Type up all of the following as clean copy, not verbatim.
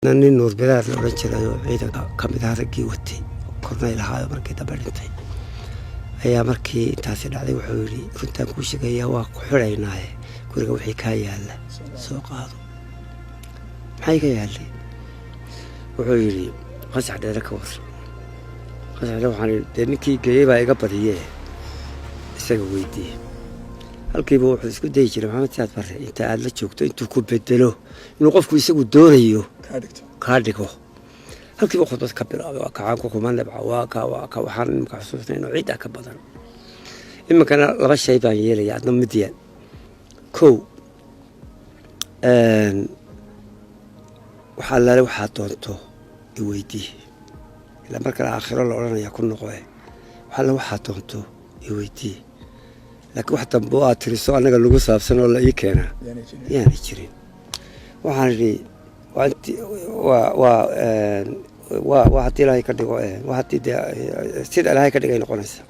nin nuur bilaad la oran jiray oo ciidanka ka mid ah raggii watay korneyl ahaa markii dambe dhintay ayaa markii intaasi dhacday wuxuu yidhi runtaan kuu sheegayaa waa ku xidhaynaaye guriga wixii kaa yaalla soo qaado maxay ka yaallay wuxuu yidhi qasax dheere ka war qasax waxaan dee ninkii geeyey baa iga badiyee isaga weydiiye halkiiba wuxuu isku dayi jiray maxamed siyaad barre inta aad la joogto intuu ku bedelo inuu qofku isagu doonayo kaa dhigo halkiiba khudbad ka bilaabay waa kacaan ku kuma nabca waa ka waxaan imika xusuusnay inuu ciidda ka badan iminkana laba shay baan yeelaya adna midyan kow waxaa laale waxaa doonto i weydiiye ilaa markale aakhiro la odhanaya ku noqoe waxaale waxaa doonto i weydiiye laakiin wax dambe oo aad tiriso annaga lagu saabsan oo la ii keenaa yaana jirin waxaan idhi waa haddii ilaahay ka dhigo waa haddii dee sida ilaahay ka dhigay noqonaysa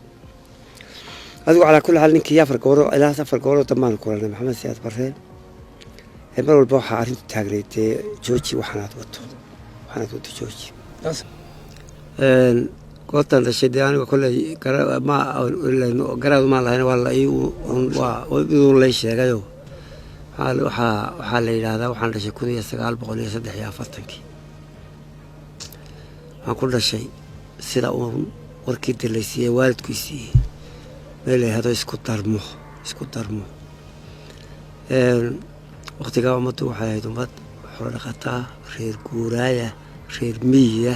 adigu calaa kulli xaal ninkii ilaa 4 gooroo dambaan kulanay maxamed siyaad barre mar walba waxaa arrintu taagnayd dee jooji waxaanaad wato jooji goobtaan dhashay dee aniga kolley garaadu maan lahayn waa lay sheegayo waxaa la yidhaahdaa waxaan dhashay 1943 waxaan ku dhashay sida uun warkii dilaysiiyey waalidku siiyey meel ay hado isku darmo waqtigaa ummaddu waxay ahayd ummad xoolo dhaqataa reer guuraaya reer miyiya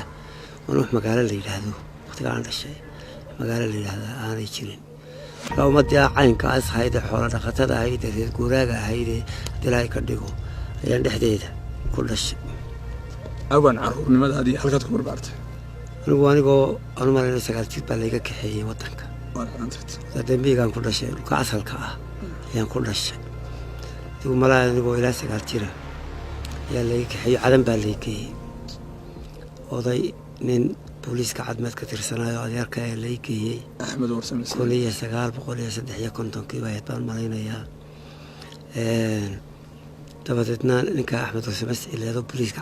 waan wax magaalo la yidhaahdo waqtigaa aan dhashay magaalo la yidhaahdaa aanay jirin markaa ummaddii caynkaas ahayd ee xoolo dhaqatada ahayd ee reer guuraaga ahayd ee haddii ilaahay ka dhigo ayaan dhexdeeda ku dhashay awan caruurnimadaadii halkaad ku barbaartay anigoo aan u malayno 9 jir baa layga kaxeeyey waddanka miyigaan ku dhashay dhulka asalka ah ayaan ku dhashay adigu malaa anigoo ilaa 9 jira ayaa layga kaxeeyo cadan baa lay geeyey oday nin booliiska cadmeed ka tirsanaayo adeerka ee lay geeyey axmed warsame 1953 baa baan malaynayaa dabadeedna ninka axmed warsame cileedo booliiska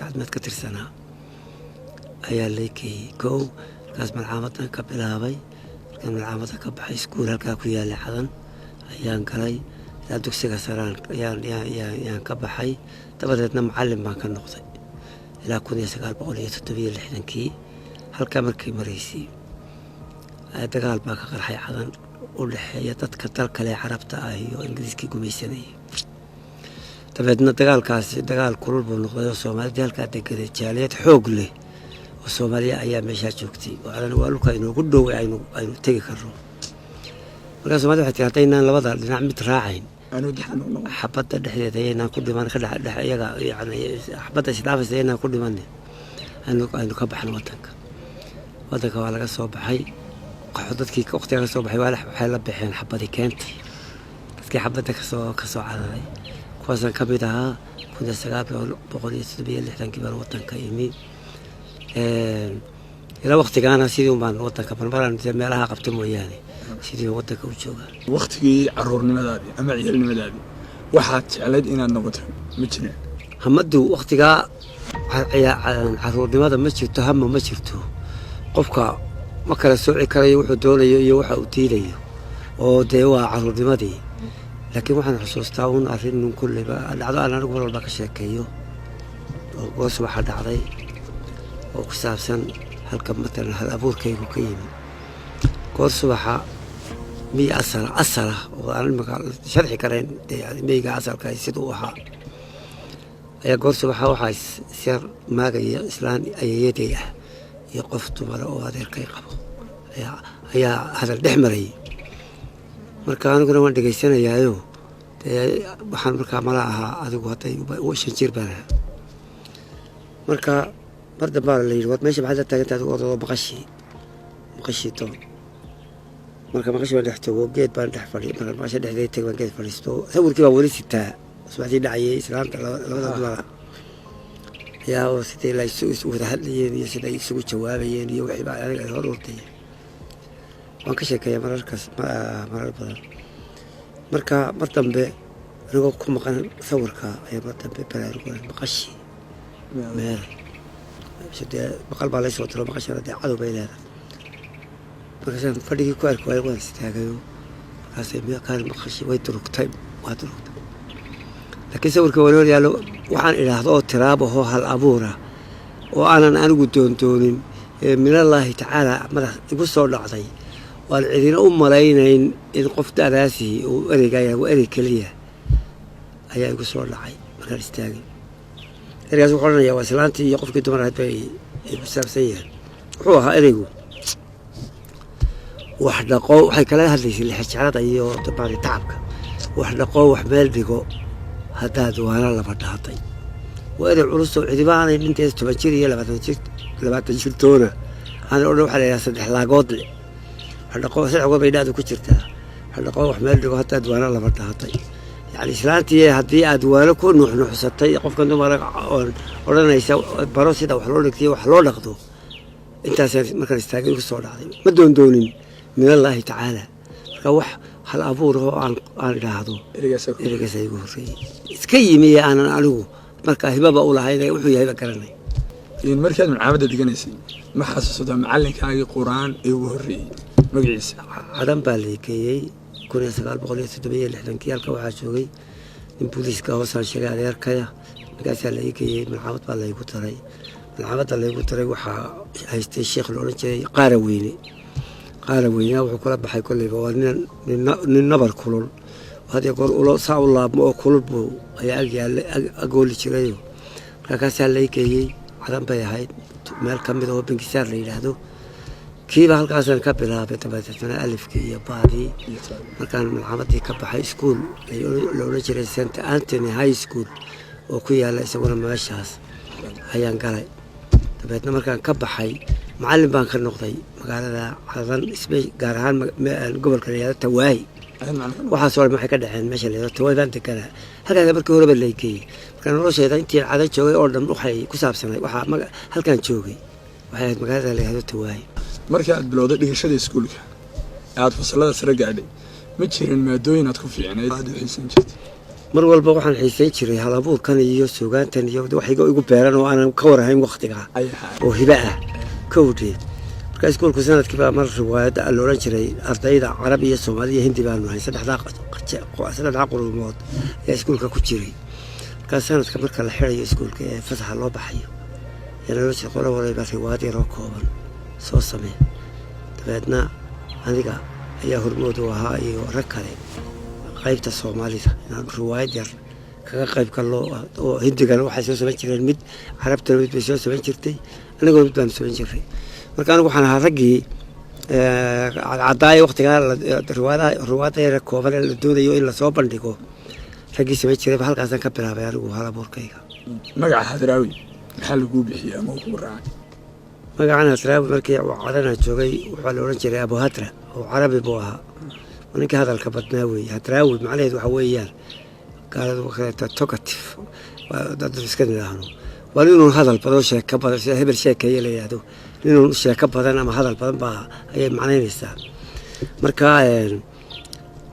cadmeed ka tirsanaa ayaa lay geeyey kow markaas malcaamadan ka bilaabay markaan malcaamada ka baxay iskuul halkaa ku yaallay cadan ayaan galay ilaa dugsiga saraan ayaan ka baxay dabadeedna macallin baan ka noqday ilaa 1967 halkaa markay maraysay dagaal baa ka qarxay cadan u dhexeeya dadka dal kale carabta ah iyo ingiriiskii gumaysanayay dabeedna dagaalkaasi dagaal kulul buu noqday oo soomaalida halkaa degaday jaaliyad xoog leh oo soomaaliya ayaa meeshaa joogtay oo cadan waa dhulka inoogu dhow aynu tegi karno markaa soomaalida waxay tiri haddaynaan labada dhinac mid raacayn xabadda dhexdeeda ayaynaan ku dhiman iyaga yani xabadda isdhaafaysa ayaynaan ku dhiman aynu ka baxno waddanka waa laga soo baxay dadkii waqtiga ka soo baxay waxay la baxeen xabadii keentay dadkii xabadda kasoo cararay kuwaasaan ka mid ahaa 1967 baan waddanka imi ilaa waqtigaana sidii unbaan waddanka marmaraan meelaha qabta mooyaane sidii waddanka u joogaa waqtigii caruurnimadaadii ama ciyaalnimadaadii waxaad jeclayd inaad noqoto ma jireen hamaddu waqtigaa caruurnimada ma jirto hama ma jirto qofka ma kala sooci karayo wuxuu doonayo iyo waxa uu diidayo oo dee waa caruurnimadii laakiin waxaan xusuustaa un arrin kulleyba dhacdo aan anigu mar walba ka sheekeeyo oo goos waxa dhacday oo ku saabsan halka matalan hal abuurkaygu ka yimi goor subaxa miy asala oo aan imika sharxi karayn miyga asalka siduu ahaa ayaa goor subaxa waxaa isyar maagaya islaan ayayaday ah iyo qof dumara oo adeerkay qabo ayaa hadal dhex marayay marka aniguna waan dhegaysanayaayo dee waxaan markaa mala ahaa adigu hadday 5 jir baan ahaa marka mar dambaa la yidhi waad meesha maxaad la taagantahay adigu odoo maqashii doon marka maqashii baan dhex tago geed baan dhex fadhiy marka maqasha dhexdeeda tag baan geed fadhiisto sawirkii baa weli sitaa subaxdii dhacayay islaanta labada dumara ayaa oo sidii la isu wada hadlayeen iyo sida ay isugu jawaabayeen iyo wixii baa aniga hor urtay waan ka sheekeeyaa marar badan marka mar dambe anigoo ku maqan sawirka ayaa mar dambe baraarugan maqashii meel sidee baqal baa laysoo tiro maqashana dee cadow bay leedahay markaasaan fadhigii ku arki waayo waan istaagayo markaasay kaan maqashi way durugtay waa durugtay laakiin sawirka wali hor yaallo waxaan idhaahdo oo tiraabahoo hal abuura oo aanan anigu doondoonin minallaahi tacaala madax igu soo dhacday waan cidina u malaynayn in qof da'daasii uu ereygaaya waa erey keliya ayaa igu soo dhacay markaan istaagay ereygaas wuxuu odhanayaa waa islaantii iyo qofkii dumar ahayd bay ku saabsan yahay wuxuu ahaa ereygu wax dhaqo waxay kala hadlaysay lixijacada iyo maaragtay tacabka wax dhaqo wax meel dhigo haddaad waana laba dhaatay waa erey culus oo cidiba aanay dhinteeda 10 jir iyo 20 jir toona aanay odhan waxaa la yidhaha 3 laagood leh wax dhaqo 3 goor bay dhacdo ku jirtaa wax dhaqo wax meel dhigo haddaad waana laba dhaatay يعني إسلامتي هذه أدوار كون نحن حسبتي قف كنتم أردنا يسوي براسيدا وحلولك تي وحلول أخذه أنت ما استاجر في الصورة ما دون من الله تعالى روح هل أبوه عن هذا إرجع سيقول سكيمي أنا أعلو مركا هبة بقول هاي وحي هبة كرني المركز من عابدة دقنيسي ما حسس ده معلم كاي قرآن يوري مقيس عدم بالكي كنا سقال بقولي تدبي لحدن كيالك وعاشوي من بوليس كهوسان شري على يركيا مقاس على يكي من عابد بالله يقطري من عابد الله يقطري وحا هيست الشيخ الأورنجي قاروينا وحكول بحي كل بوانين النبر كلول وهذا يقول الله صع الله ما كل بو هي أقول شريه مقاس على يكي عدم بيهاي مال كم ده هو بنكسر لي هذا كيف هالقاسم كبلها بتبعتنا ألف كي بعدي مكان من عمدي كب هاي سكول لو نجري سنت أنتوني هاي سكول وكوي على يسوون ماشاس هيان قراي تبعتنا مكان كب هاي معلم بانك النقطي مقال هذا حضن اسمه قارهان قبل كريه تواي وحصل ما حكى دحين ماشي اللي تواي بنت كذا هذا بركي هو بالليكي كان روسي إذا أنت عادة شوي أردن روحي كساب سنة هل كان شوي وحيد مقال اللي هذا تواي marka aad bilowday dhigashada iskuulka aad fasalada sare gaadhay ma jirin maadooyin aad ku fiicnayd aad u xiisan jirtay mar walba waxaan xiisan jiray hal abuurkan iyo suugaantan iyo wax igu beeran oo aanan ka warahayn waqtiga oo hiba ah kowdii marka iskuulku sanadkii baa mar riwaayad la oran jiray ardayda Carabi iyo Soomaali iyo Hindi baan nahay saddex qoromood ee iskuulka ku jiray marka sanadka marka la xirayo iskuulka ee fasaxa loo baxayo yana loo soo qoray waliba riwaayad yar oo kooban soo samee dabeedna aniga ayaa hormood u ahaa iyo rag kale qaybta Soomaalida inaan riwaayad yar kaga qayb galo oo Hindigana waxay soo sameyn jireen mid Carabtana mid bay soo sameyn jirtay anigoo mid baan sameyn jiray marka anigu waxaan ahaa raggii cadaay waqtiga riwaayada yar kooban la doonayo in la soo bandhigo raggii sameyn jiray halkaasaan ka bilaabay anigu hal abuurkayga magaca Hadraawi maxaa lagu bixiyaa ama ku raacay magacana Hadraawi markii uu cadana joogay waxa la oran jiray Abu Hatra oo Carabi buu ahaa ninka hadalka badnaa weey Hadraawi macnaheedu waxa weeyaan qaaladu waxay talkative dad iska niraahno wali inuu hadal badan sheeko badan sida hebel sheekay leeyahay inuu sheeko badan ama hadal badan baa ay macnaynaysaa marka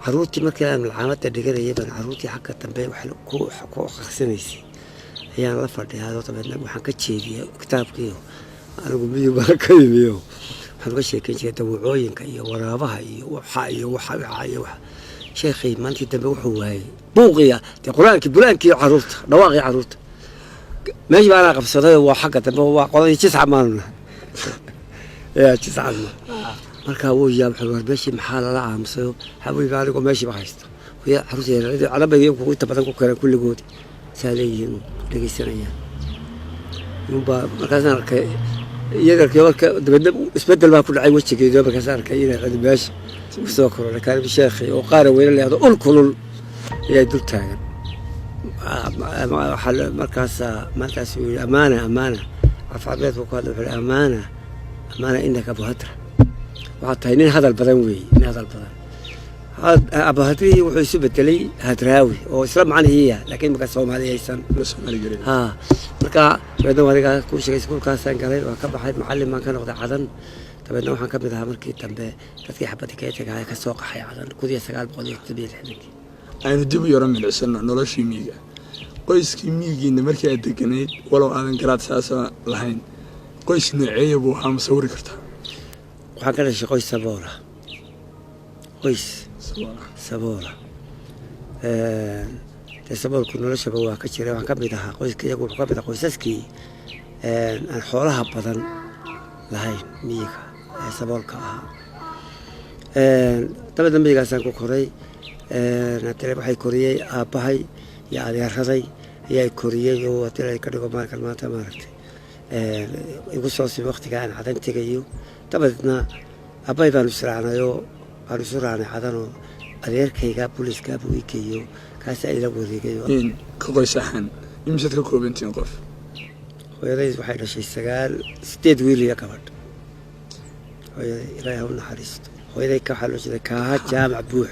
caruurtii markii aan malcamada dhiganayay baan caruurtii xagga dambe wax ku akhrisanaysay ayaan la fadhiyaa dabadna waxaan ka jeediyay kitaabkii anigu miyuu baa ka yimiyo waxaan ka sheekeyn jiray dawacooyinka iyo waraabaha iyo waxa sheekhay maantii dambe wuxuu waayay buuqiya quraankii bulaankii caruurta dhawaaqii caruurta meesh baan qabsaday waa xagga dambe waa qoladii jisca maana jisca marka wuu yaab xabar meeshi maxaa la aamusay xabiibi anigu meeshi ba haysto wiya caruurta calabayo ku inta badan ku kala kulligood saaleeyeen dhageysanayaan markaasaan arkay iyaga keelka dabadna isbedel baa ku dhacay wajigeeda markaasaan arkay inay cadabash soo koray kaalmi sheekhi oo qaar weyn leeyahay ul kulul ee dul taagan markaas amaana afaabeed ku hadlay amaana indaka Abu Hatra waxa tahay nin hadal badan weey nin hadal badan Abu Hatra wuxuu isu bedelay Hadraawi oo isla macnaheeya laakiin marka Soomaaliyaysan marka weedo wariga ku sheegay iskuulkaasaan galay waa ka baxay macallin ka noqday cadan tabeedna waxaan ka mid ahaa markii dambe dadkii xabadii ka tagay ka soo qaxay cadan 1976 aynu dib u yaro milicsan noloshii miyiga qoyskii miyigiina markii aad deganayd walow aadan garaad saasa lahayn qoys nooceeya buu ahaa masawiri kartaa waxaan ka dhashay qoys saboola qoys saboola dee saboolku noloshaba waa ka jiray waxaan ka mid ahaa qoyska iyagu wuxuu ka mid ahaa qoysaskii aan xoolaha badan lahayn miyiga ee saboolka ahaa dabadna miyigaasaan ku koray hadii waxay koriyey aabbahay iyo adeeraday ayaa koriyey oo hadii ay ka dhigo maalkan maanta maaragtay igu soo sii waqtiga aan cadan tegayo dabadeedna aabbahay baanu israacnayoo waanu isu raacnay cadanoo adeerkayga booliiska buu ii geeyo kaasi ayla wareegayo ka qoys ahaan imisaad ka koobantiin qof hooyadays waxay dhashay 8 wiil iyo gabadh hooyaday ilaahay ha u naxariisto hooyaday ka waxaa loo jeeday kaaha jaamac buux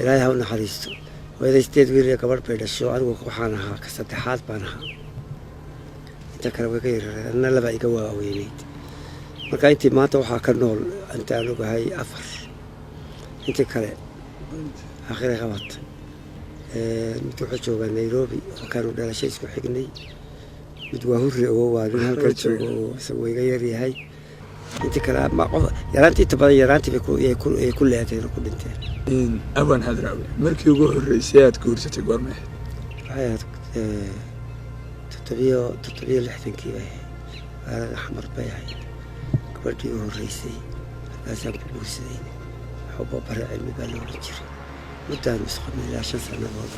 ilaahay ha u naxariisto hooyaday 8 wiil iyo gabadh bay dhasho anigu waxaan ahaa ka saddexaad baan ahaa inta kale way ka yaraaday anna laba iga waaweynayd marka intii maanta waxaa ka nool intaan ogahay 4 intii kale akhiray qabat mid wuxuu joogaa Nairobi oo kaanu dhalashay isku xignay mid waa hurri oo waa nin halkan joogo oo isagoo iga yar yahay intii kale ma qof yaraantii tabadan yaraantii bay ku leedahay ku dhinteen abaan hadraawi markii ugu horeysay aad guursatay goormee waxay aad 60 bay aad axmar bay ahayd gabadhii ugu horeysay markaasaan ku guursaday waxba bare cilmi baa loo jiray muddaan isqabnay ilaa 5 sanadood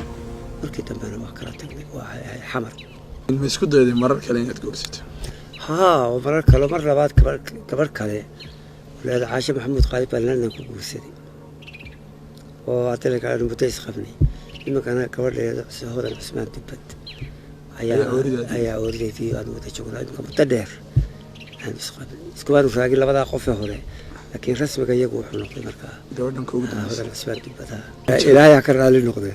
markii dambena waa kala tagnay waa xamar ma isku dayday marar kale inaad guursato ها ومرة كله مرة بعد كبر كله ولا عاشر محمود قايب لنا كوسدي وأعتقد أنه بتيس خفني لما كان كبر لي هذا الاسمان تبت أيا أوريدي في أنه بتشوفه لأنه متدير أنا بس خفني سكوان وفاقي لا بدا خوفه هره لكن رسمك يجوا حنا في مركا دورنا كوجد هذا الاسمان تبت إلهي أكرر على النقطة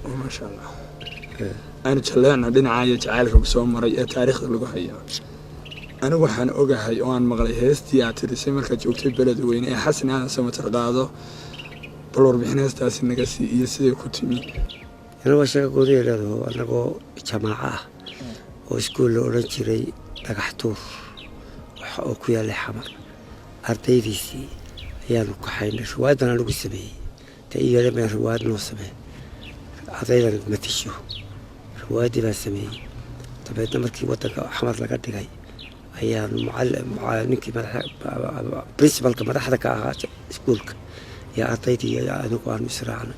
ما شاء الله أنا تشلعنا دين عاية عائلة بسوم مرة تاريخ اللي جوهيا أنا وحنا أوجهي وأنا مغلي هستي أعترف مركز جوكتي بلد وين أحس إن أنا سمعت رضاضه بلور بحناس تاس النجاسي يسدي كتمي أنا وشك قولي له أنا جو جماعة وسكول أورنجري نجحتور وكويا لحمر أرتيديسي يعني كحين رواد أنا لو سبي تأيي لما رواد نصبه عطينا متشو روادي بسمي تبعتنا مركي وتك حمر لقد جاي هي معلم كي برينسيبال كما حدا سكولك يا عطيتي يا أنا كوان مسرعنا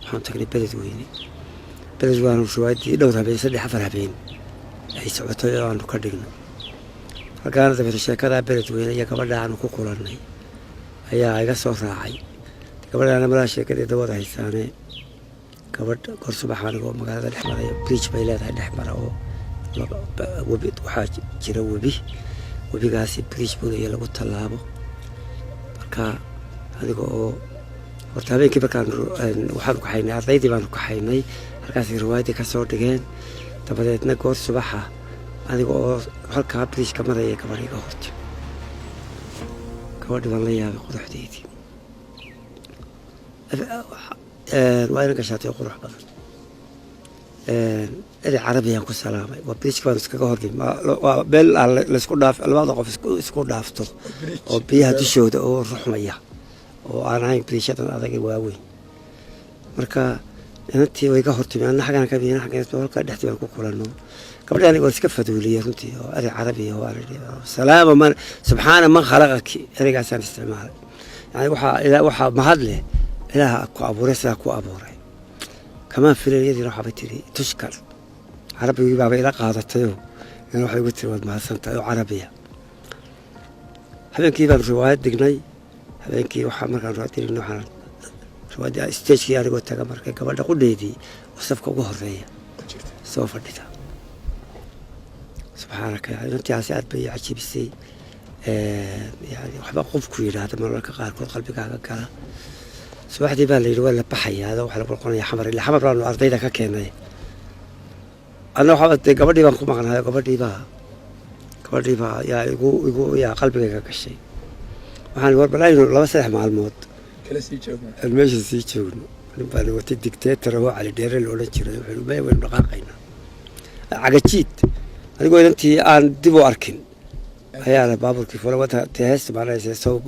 حنا تقريبا بلد وين شوادي دورها بين سد حفرها بين أي سعوتي أنا كردنا فكانت في الشركة بلد وين هي كمان عنو كوكولنا هي صوت راعي كمان أنا مرا شركة دورها الثانية كمان كرسي بحاله ومقالة الحمراء بريتش بيلاتها الحمراء وبيت وحاج جرا وبي قاسي بريش بودي لو طلابو marka adiga oo horta habeenkii bakaan waxaan ku xaynay ardaydii baan ku xaynay halkaas riwaayad ka soo dhigeen dabadeedna goor subaxa adiga oo halka brish ka maraya kabariga horta gabadhi baan la yaabay quruxdeedii waa inaan gashaatay qurux badan إذا عربي أنكو سلامة وبريش كمان سكجا هردي ما بل على السكول داف البعض قف سكول دافته وبيها تشود أو روح مياه وأنا هاي بريشة أنا أذكر واوي مركا أنتي ويجا هرتي أنا حاجة أنا كبيرة حاجة اسمها كده احتمال كوكولانو قبل أن يقول سكفة دولية أنتي هذا عربي هو عربي سلامة من سبحان من خلقك رجع سان استعمال يعني وحى مهدله إله أكو أبورس أكو أبوري كمان في اليد راح بتري تشكر عربي بابا إلى قاعدته يروح يقول ترى مع سنة عربية هذا كيف الرواية دقني هذا كيف وحمر كان راتي إنه حنا رواية استيج كي أنا قلت كمر كمان أقول ليدي وصفك وجهرية سوف رديتها سبحانك يعني أنت عسير بي عشي بسي يعني وحبا قف كوير هذا مرة كقال كل قلبك على سواحدي بالي ولا بحي هذا وحنا بنقول يا حمر اللي حمر رانو أرضي ذاك كأنه أنا حبت قبل ما نقوم معنا قبل ما يا يقول يا قلبي كشيء وحنا نقول بلاي لا بسرح مع الموت كلا سيجون المجلس سيجون نبغى نقول الدكتاتور هو على دير الأولى تشرد وحلو ما يبغى نقاقينا cagajiid anigoo inantii aan dib u arkin ayaa baabuurkii fula wata heesta maanaysa soo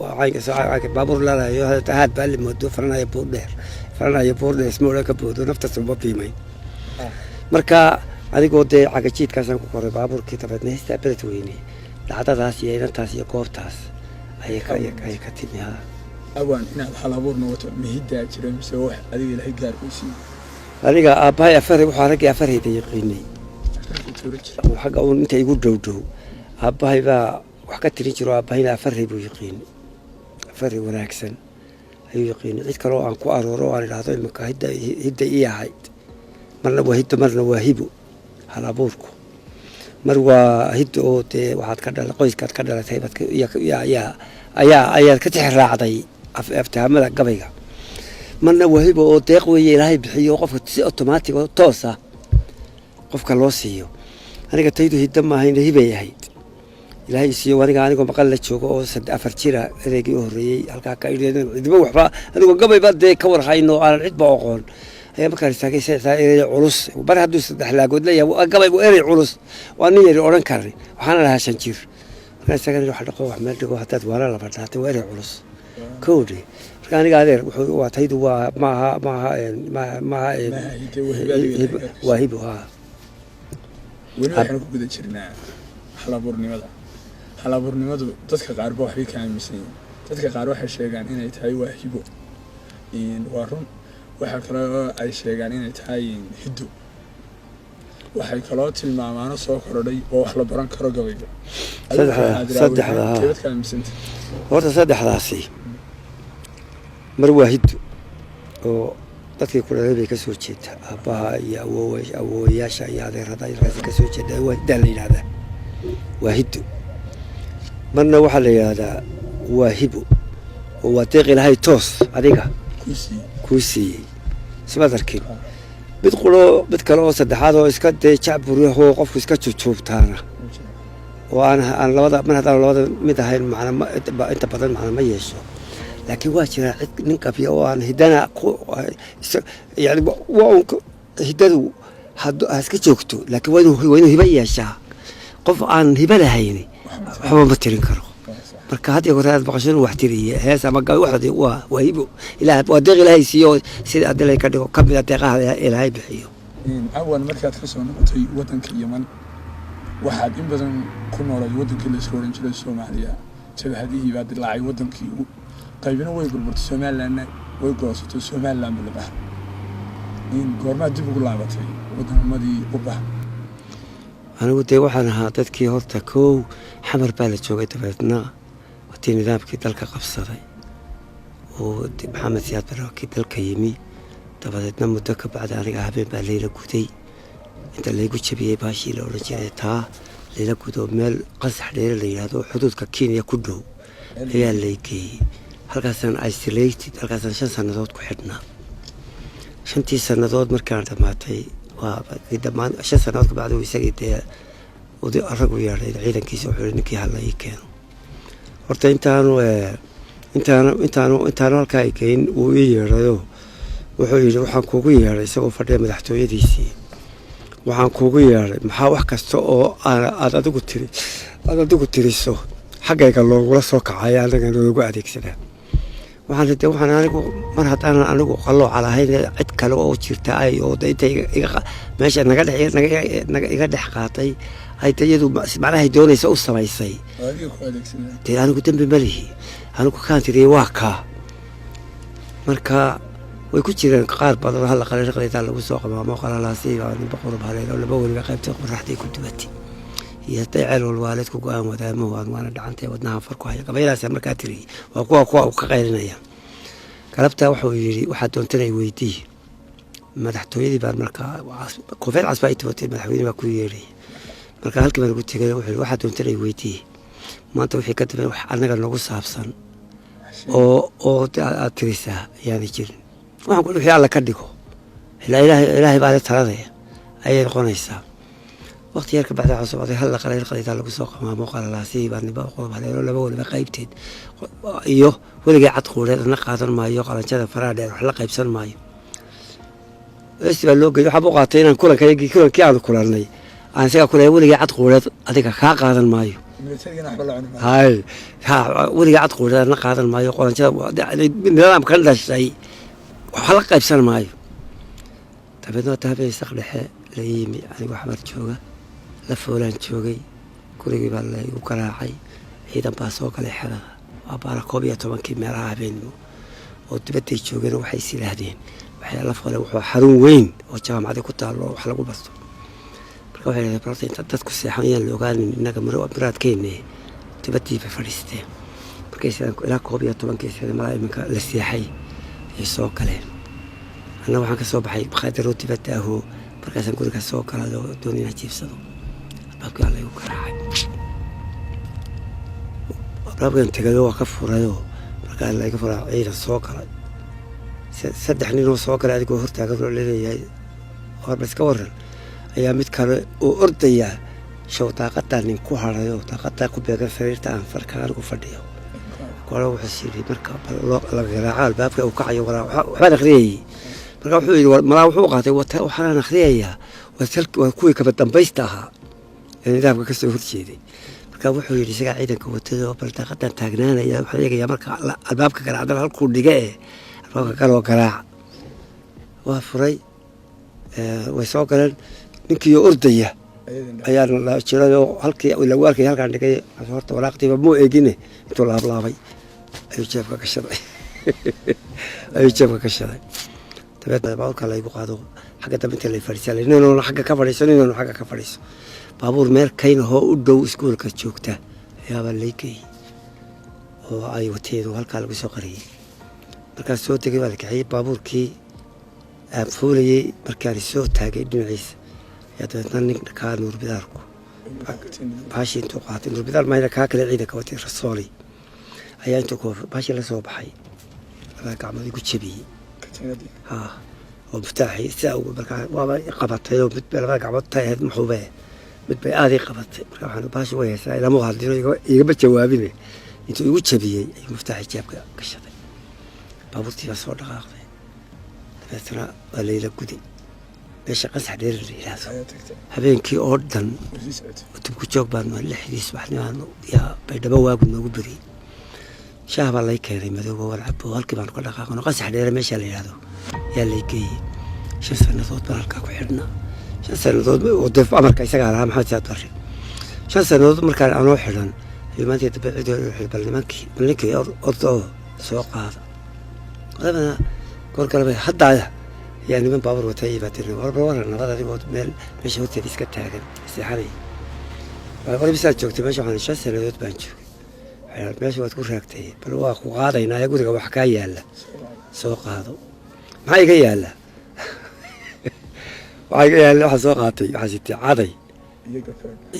baabuur lalahayo ahaad baa limoodo faranaya buurdheer ismoodha ka boodo naftaas uma qiimayn marka adigoo dee cagajiidkaasaan ku koray baabuurkii dabeedna heestaa beled weyne dhacdadaas iyo inantaas iyo goobtaas ayay ka timi ha awaan inaad hal abuur noqoto mihiddaa jira mise wax adiga ilahay gaar u siiyey aniga aabbahay waxaa raggii afarhayda yaqiinay xagga uun inta igu dhowdhow aabbahay baa wax ka tirin jiro aabbahayna afarhay buu yaqiinay afarhay wanaagsan ayuu yaqiinay cid kaloo aan ku arooro oo aan idhaahdo imanka hidda ii ahayd marna waa hiddo marna waa hibo hal abuurku mar waa hiddo oo dee waxaad ka dhala qoyskaad ka dhalatay ayaad ka tixraacday aftahamada gabayga marna waa hibo oo deeq weeye ilaahay bixiyo qofka si otomaatig oo toosa qofka loo siiyo aniga taydu hidda maahayna hibay ahayd ilaahay siiyo anigoo maqal la joogo oo 4 jira ereygii u horreeyey halkaa ka idba waxba anigoo gabayba dee ka warhayno aanan cidba aqoon ayaa markaan istaagay erey culus bar hadduu 3 laagood leeyahay gabaygu erey culus waa nin yari odhan karnay waxaana lahaa 5 jir markaan istaagay wax dhaqo wax meel dhigo haddaad waala laba dhaatay waa erey culus kowdhi marka aniga adeer waa taydu waa maaha waa hibo haa weli waxaan ku guda jirnaa halabuurnimadu dadka qaar ba waxbay ka aaminsan yihiin dadka qaar waxay sheegaan inay tahay waa hibo waa run waxaa kaloo ay sheegaan inay tahay hiddo waxay kaloo tilmaamaano soo korodhay oo wax la baran karo gabayga horta saddexdaasi mar waa hiddo oo dadkii ku dhalay bay ka soo jeeda aabbaha iyo awoowayaasha iyo adeerada ilkaasi ka soo jeeda waa hiddaa la yidhahdaa waa hiddo marna waxaa la yidhahdaa waa hibo oo waa deeq ilaahay toos adiga kuu siiyey simaad arkin mid kale oo saddexaad oo iska dee jacburiyahoo qofku iska jujuubtaana oo aan labada mar haddaan labada mid ahayn inta badan macna ma yeesho laakiin waa jiraa cid nin qabiya oo aan hiddana yani hiddadu ha iska joogto laakiin waa inuu hibo yeeshaa qof aan hibo lahayni waxba ma tirin karo marka hadii hore aad baqasho wax tiriye hees ama gabi waxdii waa hibo ilaahay waa deeq ilaahay siiyo sida adilay ka dhigo kamid ah deeqaha ilaahay bixiyo awan markaad ka soo noqotay wadanka Yemen waxaad in badan ku noolay wadanka la soo oran jiray Soomaaliya jabhadihii baad dilaacay wadankii qaybina way burburtay Soomaaliland way goosatay Soomaaliland bilba goorma dib ugu laabatay wadamadii u baahan anigu dee waxaan ahaa dadkii horta kow xamar baa la joogay dabeedna watii nidaamkii dalka qabsaday oo maxamed siyaad baraki dalka yimi dabadeedna muddo ka bacda aniga habeen baa layla guday inta laygu jabiyey baashii la odhan jiray taa layla gudo meel qasax dheere la yidhaahdo xuduudka Kenya ku dhow ayaa laygeeyey halkaasaan isolated halkaasaan 5 sannadood ku xidhnaa 5 sannadood markaan dhamaatay dhammaan 5 sannadood ka bacda isagii dee rag u yeedhay ciidankiisa wuxuu ninkii hala ii keeno horta intaanu halkaa ay geyn uu ii yeedhayo wuxuu yidhi waxaan kuugu yeedhay isagoo fadhiya madaxtooyadiisii waxaan kuugu yeedhay maxaa wax kasta oo aad adigu tiriso xaggayga loogula soo kacaya anaga loogu adeegsadaa waxaan anigu mar haddaanan anigu qalooca lahayn cid kale oo jirta ay oo inta meesha iga dhex qaatay ay iyadu macnahay doonaysa u samaysay dee anigu dembi ma lihi anigu kaan tiriyey waa kaa marka way ku jireen qaar badan hal qalqalida lagu soo qamaamo qalalaasi ninba qurub haleelo laba weliba qaybta qoraxday ku dubatay iyo taycel walwaalidku go'aan wadaamo waana dhacantay wadnaha farku haya qabaylaas markaa tiriyey waa kuwa ka qaylinaya galabta wuxuu yiri waxa doontanay weydii madaxtooyadii baan markaa koofeed casbaa itooday madaxweynaha baa ku yeeray marka halkii baan ugu tagay wuxuu waxa doontanay weydii maanta wixii ka dambeeyay wax anaga nagu saabsan oo aad tirisa yaani jirin waxaan ku wixii alla ka dhigo ilaahay baa taladaya ayay noqonaysaa waqti yar ka bacda waxa soo hal qalqalida lagu soo qamaamo qalalaasi baan niba qodob haleelo laba waliba qaybteed iyo weliga cad quureedna qaadan maayo qalanjada faraadheer wax la qaybsan maayo isba loo geeyo waxa buu qaatay inaan kulankii aan kulanay aan isaga kule weligii cad quureed adiga kaa qaadan maayo militariga waxba la cuni maayo hay ha weligii cad quureed na qaadan maayo qoranjada nidaamkan dhashay waxa la qaybsan maayo dabeedna taabay saqdhexe la yimi anigu xamar jooga la foolaan joogay gurigii baa la igu garaacay ciidan baa soo galay xerada waa baara 11 meelaha habeenimo oo dibadday joogeen waxay silaahdeen waxay la foolay wuxuu xarun weyn oo jaamacada ku taalo wax lagu barto marka waxay leedahay barta inta dadku seexanayaan la ogaanin inaga muraadkeenne dibaddii bay fadhiisteen markay sidaan ilaa 11 sano malaa iminka la seexay ay soo galeen anna waxaan ka soo baxay khadaro dibadda ahoo markaasaan guriga soo galay oo doonina jiifsado albaabkii alla igu garaacay albaabkan tegayoo waa ka furayoo markaa la iga furaa ciidan soo galay 3 nin oo soo galay adigoo hortaagan oo leeyahay horba iska waran ayaa mid kale oo ordayaa show daaqadan nin ku harayo daaqada ku beegan sariirta aan farkaan ku fadhiyo kala wuxuu siiyay marka la garaaca albaabka uu kacayo waxba akhriyay marka wuxuu yiri malaa wuxuu qaatay waxaan akhriyayaa waa kuwii kaba dambaysta ahaa ee nidaamka ka soo horjeeday marka wuxuu yiri isaga ciidanka watada oo bal daaqadan taagnaanaya wuxuu eegaya marka albaabka garaacdan halkuu dhigay albaabka kale oo garaac waa furay way soo galeen ninkii ordaya ayaa la jirayo halkii lagu arkay halkaan dhigay horta walaaqtiiba muu eegine intuu laablaabay ayuu jeebka ka shaday dabeedna baabuurka la igu qaado xagga dambe inta la fadhiisanay ninoo xagga ka fadhiiso ninoo xagga ka fadhiiso baabuur meel kayn oo u dhow iskuulka joogta ayaaba leegay oo ay wateedo halkaa lagu soo qariyay markaas soo tegay baa la kiciyay baabuurkii aan fuulayay markaan soo taagay dhinaciisa yaa dabeedna ninka nuur bidaarku baashi intuu qaatay nuur bidaar mayna kaa kale ciidanka watay rasooli ayaa intuu baashi la soo baxay laba gacmood igu jabiyey ha oo mفتاحي ساو markaa waaba qabatay oo mid laba gacmood tahay muxuubay mid bay aad ii qabatay markaa waxaan baashi waysaa ilaa muu hadlino iga jawaabine intuu igu jabiyey ayuu mفتاحي jeebka ka shaday baabuurtii soo dhaqaaqday dabeetana waa layla gudi meesha qasax dheer la yiraahdo habeenkii oo dhan ku joog baan ma lixdiis waxnaan yaa bay dhaba waagu noogu bari shaah baa lay keenay madowga walcabo halkii baan ka dhaqaaqno qasax dheer meesha la yiraahdo yaa leegay 5 sanadood baan halkaa ku xidhnaa 5 sanadood oo def amarka isaga lahaa maxamed saad barre 5 sanadood markaan aanoo xidhan ilmaantii dabciido xilbal nimankii ordo soo qaada qodobna korkalba hadda yaa niman baabuur watay baatay warbar nabada adigoo meel meesha horteed iska taagan saxaray baabuur bisaa joogtay meesha waxaan 5 sanadood baan joogay meesha waad ku raagtay bal waa ku qaadaynaa guriga wax ka yaala soo qaado maxay ka yaala waxa soo qaatay waxa sitay caday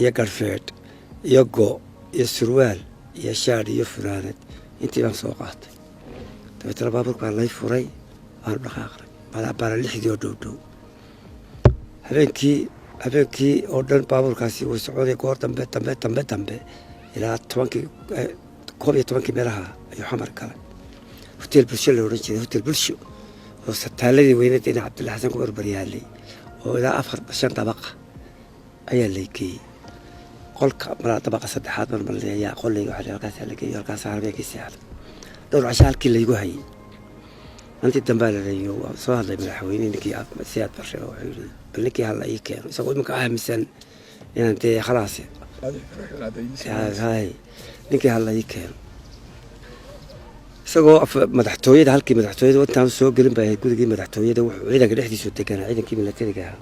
iyo garfeed iyo go iyo surwaal iyo shaar iyo furaanad intii baan soo qaatay dabeetana baabuurka la furay aan dhaqaaqay bala lixdii oo dhow habeenkii oo dhan baabuurkaasi uu socday goor dambe ilaa 12 meelaha ayuu xamar galay hotel bulsho la oran jiray hotel bulsho oo sataaladii weyneed in Cabdullaahi Xasan ku barbariyaalay oo ilaa 4-5 dabaqa ayaa leeyay qolka mara dabaqa saddexaad mar leeyahay qolliga waxa halkaas la geeyo halkaas habeenkii saacad dhowr casho halkii laygu hayay antii dambe la leeyo soo hadlay madaxweynihii siyaad barre oo xiriir balkii hal ay keen isagoo imka aaminsan inaan tii khalaas hay ninkii hal ay keen isagoo madaxtooyada halkii madaxtooyada intaan soo galin baa guddigii madaxtooyada wuxuu ciidanka dhexdiisa deganaa ciidankii militariga ah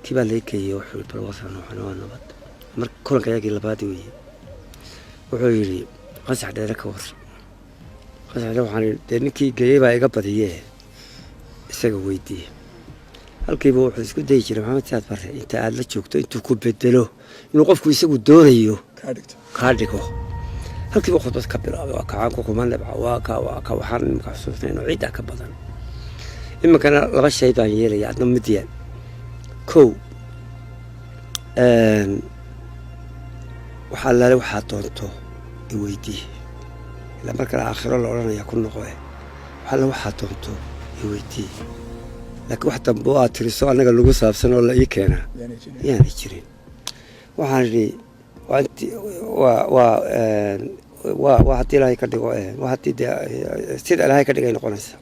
kiba leeyahay wuxuu barwaaqo waxaan nabad mar kulanka yagii labaad weeyay wuxuu yiri qasax dheer ka war qasax dheer waxaan ninkii geeyay baa iga badiyay isaga weydiiyay halkiiba wuxuu isku day jiray maxamed saad barre inta aad la joogto intuu ku bedelo inuu qofku isagu doonayo ka dhigo halkiiba khudbad ka bilaabay waa kaan ku kuman labca waa ka waxaan ka xasuusnay inuu ciid ka badan imikana laba shay baan yeelay adna midiyaan kow waxa la waxa doonto i weydii ila marka aakhiro la oranayo ku noqo waxa la waxa doonto i weydii laakiin wax dambe oo aad tiriso annaga lagu saabsan oo la ii keenaa yaanay jirin waxaan idhi waa haddii ilaahay ka dhigo waa haddii dee sida ilaahay ka dhigay noqonaysa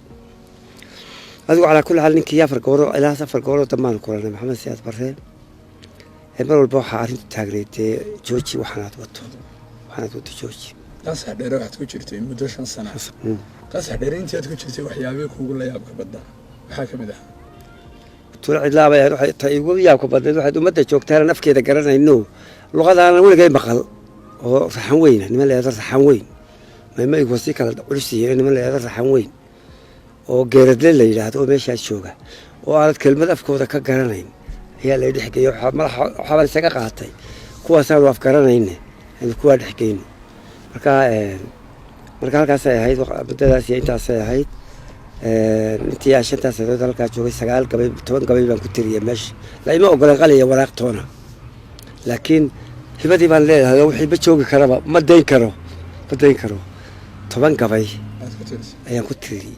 adigu calaa kulli xaal ninkii ilaa 4 gooroo dambaan kulanay maxamed siyaad barre mar walba waxaa arrintu taagnayd dee jooji waxaanaad wato jooji qasax dheere waxaad ku jirtay muddo 5 sano qasax dheere intii aad ku jirtay waxyaabee kuugu la yaabka badnaa waxaa ka mid ah tuula cidlaaba waxay tahay ugu yaabka badnayd waxaad ummadda joogtaan afkeeda garanayno luqadaana weligay maqal oo raxan weyn niman leeyahay raxan weyn ma igu si kala culisiin niman leeyahay raxan weyn oo geeradle la yiraahdo oo meeshaas jooga oo aad kelmad afkooda ka garanayn ayaa la dhixgeeyo waxa isaga qaatay kuwaasaan wax garanayne in kuwa dhixgeeyno marka halkaas ay ahayd muddadaas iyo intaas ay ahayd intii aan 5 sano halka joogay 9 gabay 10 gabay baan ku tiriyay meesha la ima ogolaan qaliya waraaqtoona laakiin hibadii baan leeyahay wixii ba joogi karaba ma deyn karo 10 gabay ayaan ku tiriyay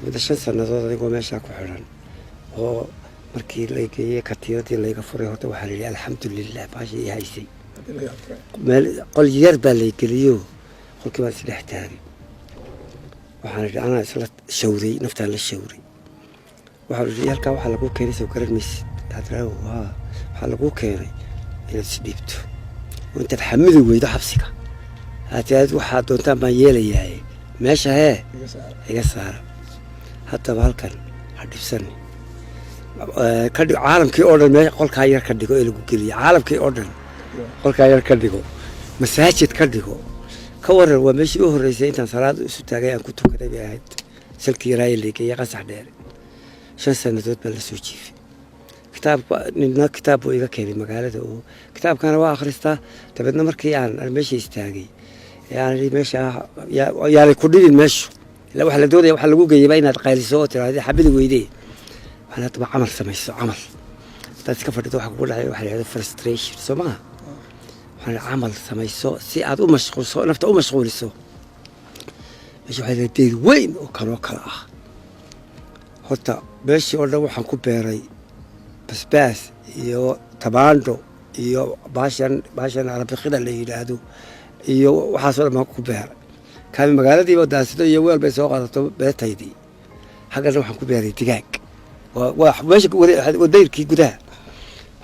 muddo 5 sanadood anigoo meesha ku xiran oo markii la geeyay katiiradii la iga furay horta waxaa la yidhi alxamdulilah baashii i haysay meel qol yar baa la geliyo qolkii baan isdhex taagay waxaan idhi anaa isla shawray naftaan la shawray waxaan idhi halkaa waxaa lagu keenay soo garan maysid hadraawo waxaa lagu keenay inaad isdhiibto oo intaad xamidi weydo xabsiga haataad waxaad doontaan baan yeelayahay meesha iga saara haddaba halkan ha dhibsani kadhigo caalamkii oo dhan meesha qolkaa yar ka dhigo ee lagu geliya caalamkii oo dhan qolkaa yar ka dhigo masaajid ka dhigo ka waran waa meeshii u horreysay intaan salaad isu taagay aan ku tukaday bay ahayd salkii yaraaye leegeeye qasax dheere 5 sanadood baan la soo jiifay kitaab buu iga keenay magaalada oo kitaabkana waa akhristaa dabeedna markii aan meesha istaagay yani meesha yaanay ku dhibin meeshu ilaa waxa la doonaya waxa lagu geeyay inaad qayliso oo tiraahdo xabidi weydee waxaan hadba camal samayso camal dad ka fadhido waxa kugu dhacay waxa la yiraahdo frustration Soomaa waxaan camal samayso si aad u mashquulso nafta u mashquuliso meesha waxa la deed weyn oo kala ah horta meeshii oo dhan waxaan ku beeray basbaas iyo tabaando iyo baashan arabikida la yiraahdo iyo waxa soo dhan ku beeray kaami magaaladii wadaasado iyo weel bay soo qaadato beetaydii xagana waxaan ku beeray digaag waa meesha wadayrkii gudaha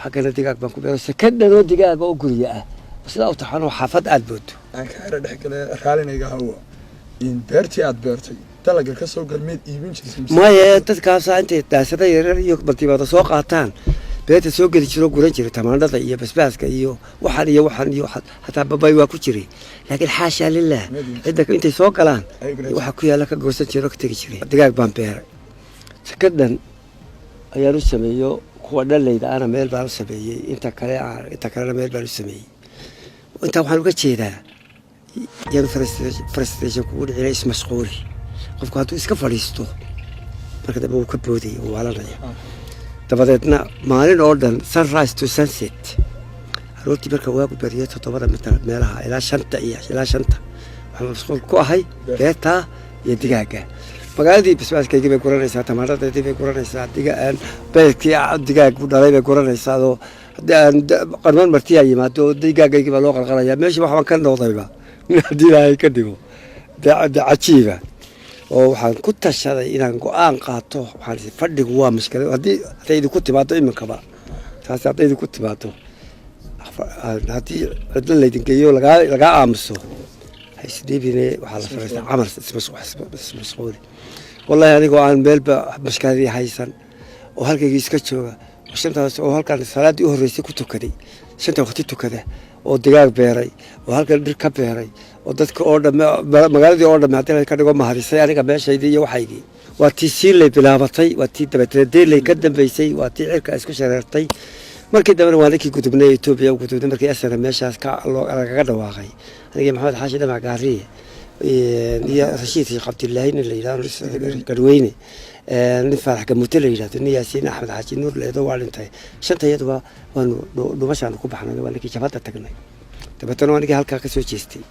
xagana digaag baan ku beeray sakadano digaag oo guriga ah sida u taxano xaafad aad boodo aan ka hara dhaxgalay raalinayga hawo in beertii aad beertay dalaga ka soo galmeed iibin jirtay maaye dadkaas intay daasada yaryar iyo baltibaada soo qaataan beerta soo geli jiro guran jiray tamaandhada iyo basbaaska iyo waxaan iyo hataa babay waa ku jiray laakiin xaasha lillah cidda intay soo galaan waxa ku yaala ka goosan jiro ka tagi jiray digaag baan beeray sakadan ayaan u sameeyo kuwa dhalayda ana meel baan u sameeyay inta kale meel baan u sameeyay inta waxaan uga jeedaa yaan frustration ku dhicay ismashquuli qofku hadduu iska fadhiisto marka dambe uu ka booday oo waalanaya dabadeedna maalin oo dhan sunrise to sunset aroortii marka waagu bariyo 7 mitir meelaha ilaa 5 waxaan mashquul ku ahay beerta iyo digaaga magaaladii basbaaskayga bay guranaysaa tamaandhadii bay guranaysaa beerkii digaag u dhalay bay guranaysaa oo qarman martiya yimaado digaagayga baa loo qalqalayaa meesha waxaan ka noqdayba haddii ilaahay ka dhigo cajiiba oo waxaan ku tashaday inaan go'aan qaato waxaan fadhigu waa mushkilad haddii idinku timaado iminkaba taasi haddii idinku timaado haddii cidla laydin geeyo lagaa aamuso haysdhiibine waxaa la fariistaa camal ismashquuli wallahi anigoo aan meelba mushkiladii haysan oo halkaygii iska jooga shantaas oo halkan salaadii u horreysay ku tukaday 5 waqti tukada oo digaag beeray oo halkan dhir ka beeray oo dadka oo dhan magaaladii oo dhan hadii ka dhigo maharisay aniga meeshaydii iyo waxaygii waa tii siilay bilaabatay waa tii dabadeedlay ka dambeysay waa tii cirka isku shareertay markii dambe waa ninkii gudubnay Itoobiya u gudubnay markii asana meeshaas laga dhawaaqay aniga maxamed xaashi dhamac gaariye iyo Rashiid Cabdullaahi la yiraahdo garweyne nin farax gamuute la yiraahdo nin Yaasiin Axmed Xaaji Nuur leedo waa dhintay shantayadaba waanu dhumashaan ku baxnay waa ninkii jabada tagnay dabeetana waa ninkii halka ka soo jeestay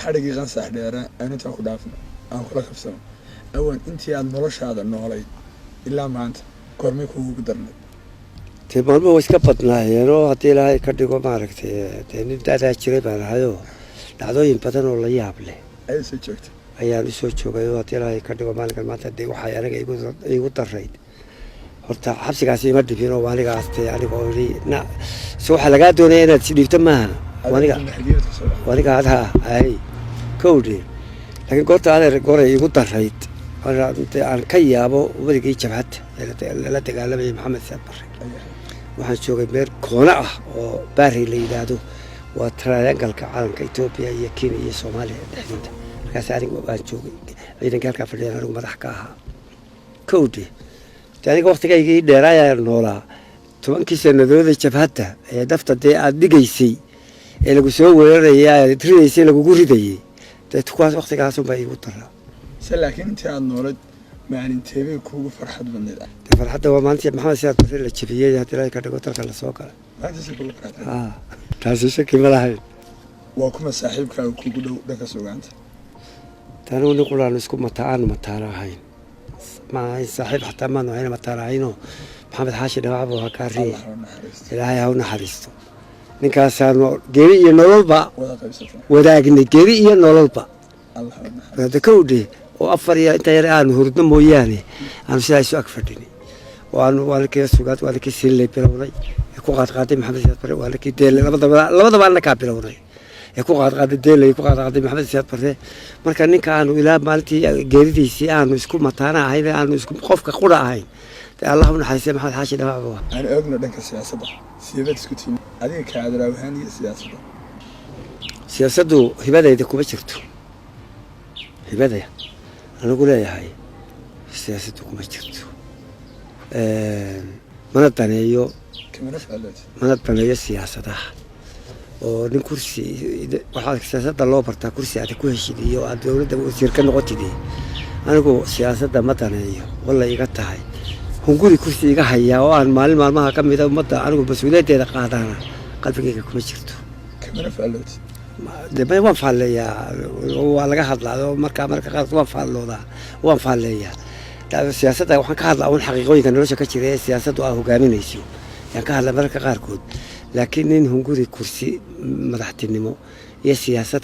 xarigii qasax dheera aan inta ku dhaafno aan kula kabsano awan intii aad noloshaada noolay ilaa maanta goormay kuugu darnay dee maalmuhu way iska badnaayeenoo haddii ilaahay ka dhigo maaragtay dee nin daadaa jiray baan ahayoo dhacdooyin badan oo la yaab leh ayay soo joogtay ayaan usoo joogay oo haddii ilaahay ka dhigo maalinkan maanta dee waxay aniga igu darayd horta xabsigaasi ima dhibin oo anigaas dee aniga oo yidhi so waxaa lagaa doonaya inaad isdhiibto maaha aniga adaa ay kowdhe laakiin goorta adeer goray igu darayd aan ka yaabo weligii jabhadda lala dagaalamayay maxamed siyaad barre waxaan joogay meel koona ah oo baari la yidhaahdo waa triangalka calanka Ethiopia iyo Kenya iyo Soomaaliya dhexdooda markaas aniga waan joogay ciidanka halka fadhiya anigu madax ka ahaa kowdhe aniga waqtigaygii dheeraaya noolaa 10 sanadood jabhadda ee dafta dee aad dhigaysay ee lagu soo weerarayay tridaysay lagu ridayay dee kuwaas waqtigaas uma igu daraa laakiin intii aad noolad maalinteebay kuugu farxad badneed farxadda waa maalintii maxamed siyaad barre la jabiyay haddii ilaahay ka dhigo dalka la soo galay maalintaasi kuugu farxad taasi shaki ma lahayn waa kuma saaxiibkaaga kuugu dhow dhanka sugaanta tanu niqulaan isku mataana ahayn ma saaxiib xataa ma nooyna mataanayno maxamed xaashi dhawaabo ha ka riix ilaahay ha u naxariisto ninkaasaan geeri iyo nololba wadaagnay geeri iyo nololba hada kowdhe oo afar iyo inta yar aan hurdo mooyaane aan sidaas ag fadhini waan walkii sugaad walkii silay bilownay ku qaadqaaday maxamed siyaad barre walkii deel labadaba aan ka bilownay ku qaadqaaday deel ku qaadqaaday maxamed siyaad barre marka ninka aanu ilaa maalintii geeridiisii aanu isku mataana ahayn aanu isku qofka qura ahayn Allah u naxariisto maxamed xaashi dhawaabo aan ogno dhanka siyaasadda siyabad isku tiin adiga ka adraawahan iyo siyaasaddu hibadayda kuma jirto hibadaya anigu leeyahay siyaasaddu kuma jirto mana daneeyo siyaasadaha oo nin kursi waxaa siyaasadda loo bartaa kursi aad ku heshiiyo aad dowladda wasiir ka noqotid anigu siyaasadda ma daneeyo walla iga tahay hunguri kursi iga haya oo aan maalin maalmaha ka mid ah ummadda anigu mas'uuliyaddeeda qaadana qalbigayga kuma jirto dee waan faalleeyaa waa laga hadlaa marka qaar waan faalleeyaa siyaasadda waxaan ka hadlaa un xaqiiqooyinka nolosha ka jira ee siyaasaddu aa hogaaminayso yaan ka hadlaa mararka qaarkood laakiin nin hunguri kursi madaxtinimo iyo siyaasad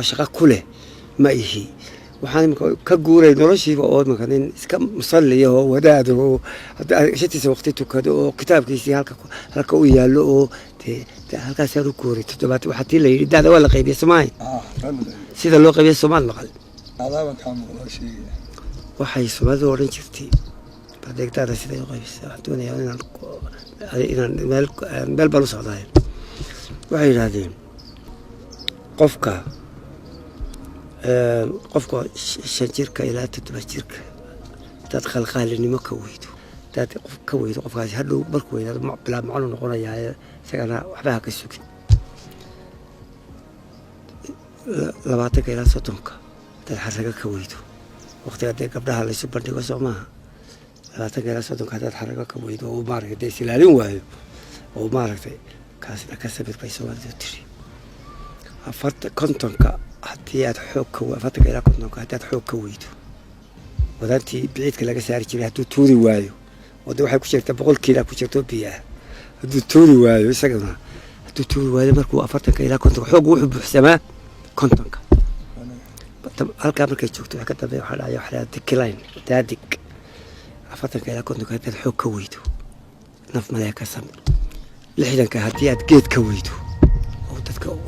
shaqo ku leh ma ihi waxaan ka guuray noloshiiba oo imika nin iska musalliya oo wadaado oo shatiisa waqti tukado oo kitaabkiisii halka u yaallo oo halkaasaan u guuray 7 waxaa tii la yidhi da'da waa la qaybiyey Soomaali sida loo qaybiyey Soomaali maqal waxay Soomaalidu odhan jirtay badeegtaada sida loo qaybiyey waxaan doonayaa inaan meel bal u socdaay waxay yidhaahdeen qofka 5 jirka ilaa 7 jirka dad qalqaalinimo ka weydo dad ka weydo qofkaasi hadhow markuu weynaado bilaab macno noqonayaa isagana waxba ka sugin 20 ilaa 30 dad xaraga ka weydo waqtiga dee gabdhaha la isu bandhigo Soomaha 20 ilaa 30 dad xaraga ka weydo oo maaragtay islaalin waayo oo maaragtay kaasina ka sabir bay Soomaalidu tiri 50 haddii aad xoog ka waafaqto ilaa 50 haddii aad xoog ka weydo wadaantii biciidka laga saari jiray hadduu tuuri waayo wada waxay ku jirtaa 100 kiilo ku jirto biyaha hadduu tuuri waayo isagana hadduu tuuri waayo markuu 40 ilaa 50 xoog wuxuu buuxsamaa 50 halka markay joogto waxa ka dambeeya waxa dhacaya waxa decline daadig 40 ilaa 50 haddii aad xoog ka weydo naf malaa'ika samir 60 haddii aad geed ka weydo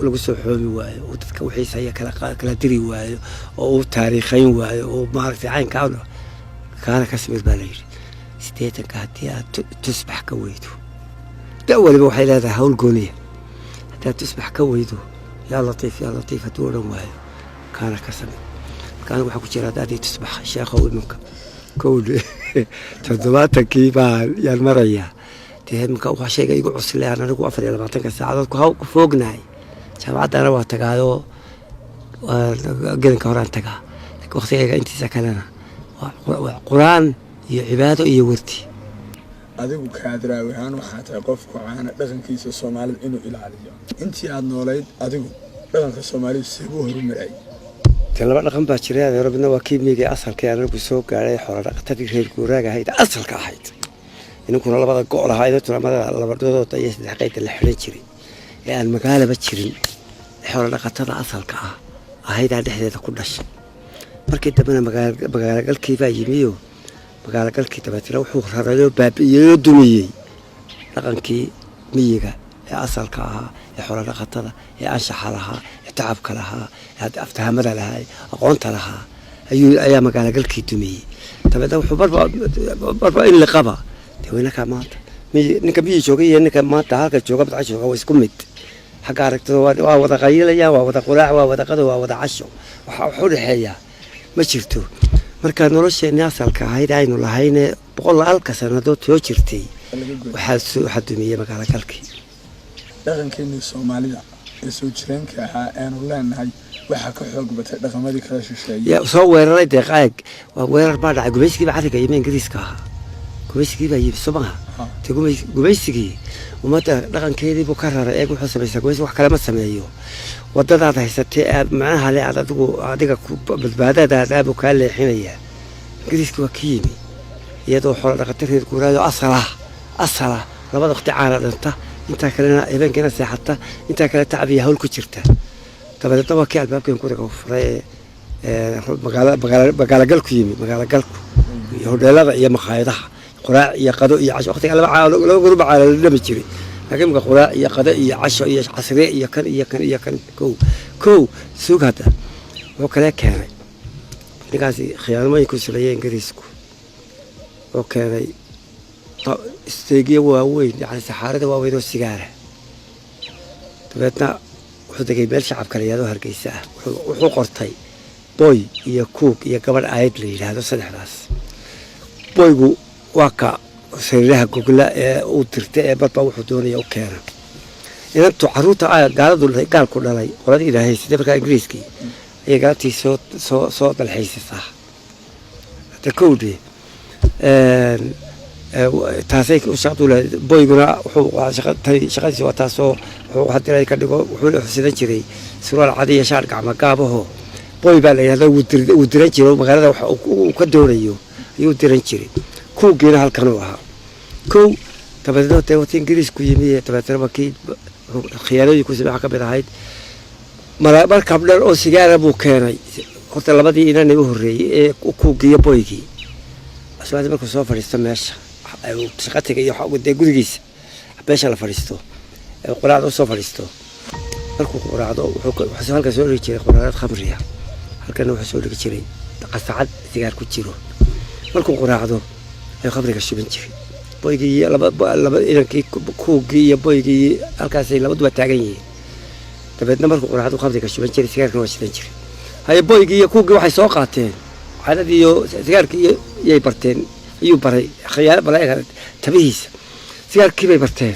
lagu soo xoomi waayo oo dadka wixiisa ay kala diri waayo oo uu taariikhayn waayo oo maaragtay caynka kaana ka samir baa la yidhi 80 haddii aad tusbax ka weydo da waliba waxay leedahay hawl gooniya haddii aad tusbax ka weydo yaa latiif hadduu odhan waayo kaana ka samir kaana waxaa ku jira haddaad tusbax sheekha imanka kowdhe 70 baa yaan marayaa dee marka wax shayga igu cusleen anigu 24 saacadood ku foognahay jaamacadana waa tagaayoo gelinka horaan tagaa waqtigayga intiisa kalena waa quraan iyo cibaado iyo warti adigu kaadraawi ahaan waxaa tahay qofku caana dhaqankiisa Soomaalida inuu ilaaliyo intii aad noolayd adigu dhaqanka Soomaalidu si uu horumaray laba dhaqan baa jiray Yurubna waa kiimigii asalka anagu soo gaaray xoolo dhaqatadii reer guuraaga ahayd asalka ahayd ininkuna labada go' lahaa inantuna labadooda iyo saddex qaydka la xidhan jiray ee aan magaalaba jirin xoolo dhaqatada asalka ah ahaydaa dhexdeeda ku dhashay markii dambena magaalagalkii baa yimiyo magaalagalkii dabeetana wuxuu rarayoo baabi'iyeyoo dumiyey dhaqankii miyiga ee asalka ahaa ee xoolo dhaqatada ee anshaxa lahaa ee tacabka lahaa ee aftahamada lahaa ee aqoonta lahaa ayaa magaalagalkii dumiyey dabeetna wuxuu barba in liqaba dee weynakaa maanta ninka miyi jooga iyo ninka maanta halka jooga badca jooga waa isku mid xagga aragtada waa wada qayilayaan waa wada quraac waa wada qado waa wada casho waxaa wax u dhexeeya ma jirto marka nolosheenii asalka ahayd aynu lahayne 100 sannadood soo jirtay waxaa dumiyey magaalagalkii dhaqankeenii Soomaalida ee soo jireenka ahaa aanu leenahay waxa ka xoog batay dhaqamadii kala shisheeyay soo weeraray deeqaag waa weerar baa dhacay gumaysigii cariga iyo Ingiriiska ahaa gumaysigii baa yimid Soomaha gumaysigii ummadda dhaqankeedii buu ka raray eeg wuxuu sameeyay gumaysi wax kale ma sameeyo wadadaad haysatay aad macnaha le adiga ku badbaadadaada buu ka leexinaya Ingiriiska waa ka yimid iyadoo xoolo dhaqateed guuraayo asala labada waqti caana dhinta inta kalena habeenkina seexata inta kale tacbiya hawl ku jirta dabadeedna waa kii albaabkeen guriga furay magaalagalku yimid magaalagalku iyo hodheelada iyo makhaayadaha quraac iyo qado iyo casho waqtiga laba gurub caala la dhami jiray laakiin marka quraac iyo qado iyo casho iyo casriye iyo kan kow sugada oo kale keenay ninkaasi khiyaanooyin ku sameeyay Ingiriisku oo keenay isteegiyo waaweyn yani saxaarada waaweyn oo sigaara dabeetna wuxuu degay meel shacab kale iyadoo Hargeysa ah wuxuu qortay boy iyo cook iyo gabadh aayad la yiraahdo saddexdaas boygu waa ka sariiraha gogla ee uu tirtay ee barba wuxuu doonaya u keena inantu caruurta gaalku dhalay qoladii ilaahay sidii markaa Ingiriiskii ayay galabtii soo dalxiisaysaa hada kowdii taasay u shaqadula boyguna wuxuu shaqadiisa waa taasoo wuxuu hadiray ka dhigo wuxuu xusidan jiray surwaal cadi iyo shaar gacmo gaabaho boy baa la yiraahdaa uu diran jiray magaalada waxa uu ka doonayo ayuu diran jiray kuugiina halkan uu ahaa kow dabadeedna waqti Ingiriisku yimid dabadeedna markii khiyaanooyin ku sameeyay ka mid ahayd markab dheer oo sigaara buu keenay horta labadii inanay u horreeyay ee kuugiyo boygii aswaad markuu soo fadhiisto meesha shaqatiga iyo waxa gurigiisa beesha la fadhiisto quraacdo soo fadhiisto markuu quraacdo wuxuu halka soo dhigi jiray quraacad khamriya halkan wuxuu soo dhigi jiray qasacad sigaar ku jiro markuu quraacdo ay khamriga shubin jiray boygii laba inankii kuugii iyo boygii halkaasay labaduba taagan yihiin dabeedna markuu quraacdo khamriga shubin jiray sigaarkana waa shidan jiray haye boygii iyo kuugii waxay soo qaateen caadadii iyo sigaarkii iyay barteen ayuu baray khiyaano balaayga tabihiisa sigaarkii bay barteen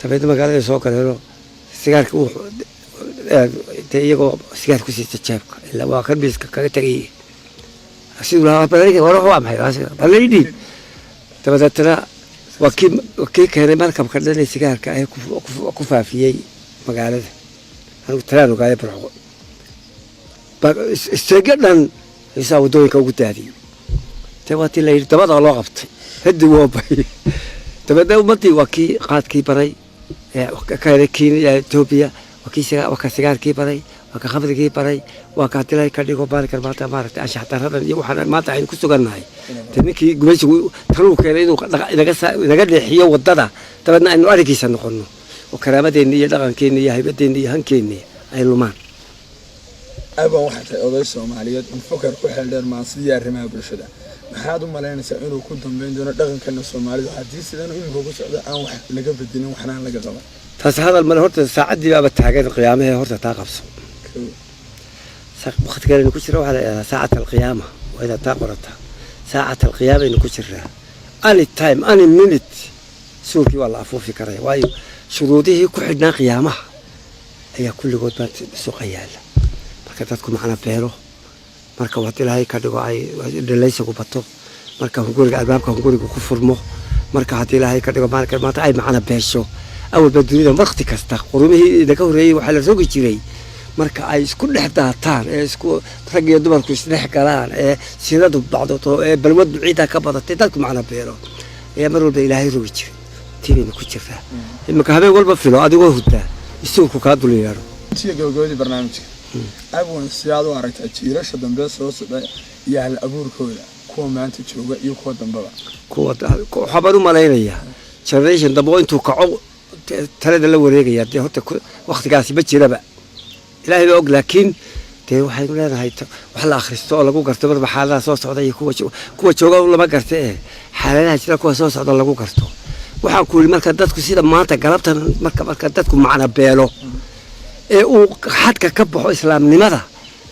dabeedna magaalada soo galeen sigaarkii uu iyagoo sigaar ku siista jeebka ilaa waa kan biiska kaga tagay siduu lahaa balaayga hore waa maxay balaaydi dabadeedna waa kii keenay markabka dhan sigaarka ay ku faafiyey magaalada anigu talaan ogaayay barxo isteega dhan isaa wadooyinka ugu daadiyey تبغى اللي تبغى الله قبط هدي وابي تبغى ومتي وكي قاد كي بري كذا كي توبيا وكسيجار كي بري وكخبز كي بري وكاتلاي كذي كوبار كرباتا مارت عشان هذا يوحنا ما تعين كسر ناي تنيكي جمش تروح كريدو إذا قد حيا وضدا تبغى إنه أريكي سنقولنا وكرامة دينية لغن كينية هيبة دينية هن كينية أي لمان أبا واحد أوضاع الصوماليات نفكر كل دير مع سيار رمى برشدا maxaad u malaynaysaa inuu ku dambeyn doono dhaqanka Soomaalida hadii sidan uu ugu socdo aan wax laga beddelin waxna laga qaban taas hadal mal horta saacadii baa taagan qiyaamaha horta taa qabso waqtiga inuu ku jiro waxa saacada qiyaama wada taa qorata saacada qiyaama inuu ku jiro any time any minute suurki wala afuufi karay waayo shuruudihii ku xidhnaa qiyaamaha ayaa kulligood baa suuqayaala marka dadku macna beero marka wad ilaahay ka dhigo ay dhalaysa ku bato marka guriga albaabka guriga ku furmo marka had ilaahay ka dhigo maanta ay macna beesho awal badurida waqti kasta qurumihii inaga horeeyay waxa la rogi jiray marka ay isku dhex daataan ee isku rag iyo dumarku isdhex galaan ee sidadu bacdo ee balwad ciida ka badatay dadku macna beero ayaa mar walba ilaahay rogi jiray tibayna ku jirtaa imika habeen walba filo adigoo hurdaa isugu kaa dul yeedho intii gabagabadii barnaamijka abwan sidaad u aragtaa jiirasha dambe soo socda iyo hal abuurkooda kuwa maanta jooga iyo kuwa dambaba kuwa waxbaan u malaynayaa generation dambe intuu kaco talada la wareegaya dee horta waqtigaasi ma jiraba ilaahay baa og laakiin dee waxaynu leenahay wax la akhristo oo lagu garto marba xaaladaha soo socda iyo kuwa jooga lama garta xaaladaha jira kuwa soo socda lagu garto waxaan ku yidhi marka dadku sida maanta galabtan marka dadku macna beelo ee uu xadka ka baxo islaamnimada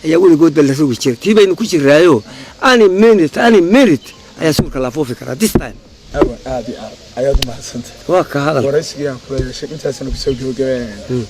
ayaa weligoodba la rogi jiray tii baynu ku jiraayo ani minute ayaa suurka la foofi karaa this time abwan aad iyo aad ayaad u mahadsantahay waa ka hadal waraysigan kula yeeshay intaasna ku soo gabagabeynayna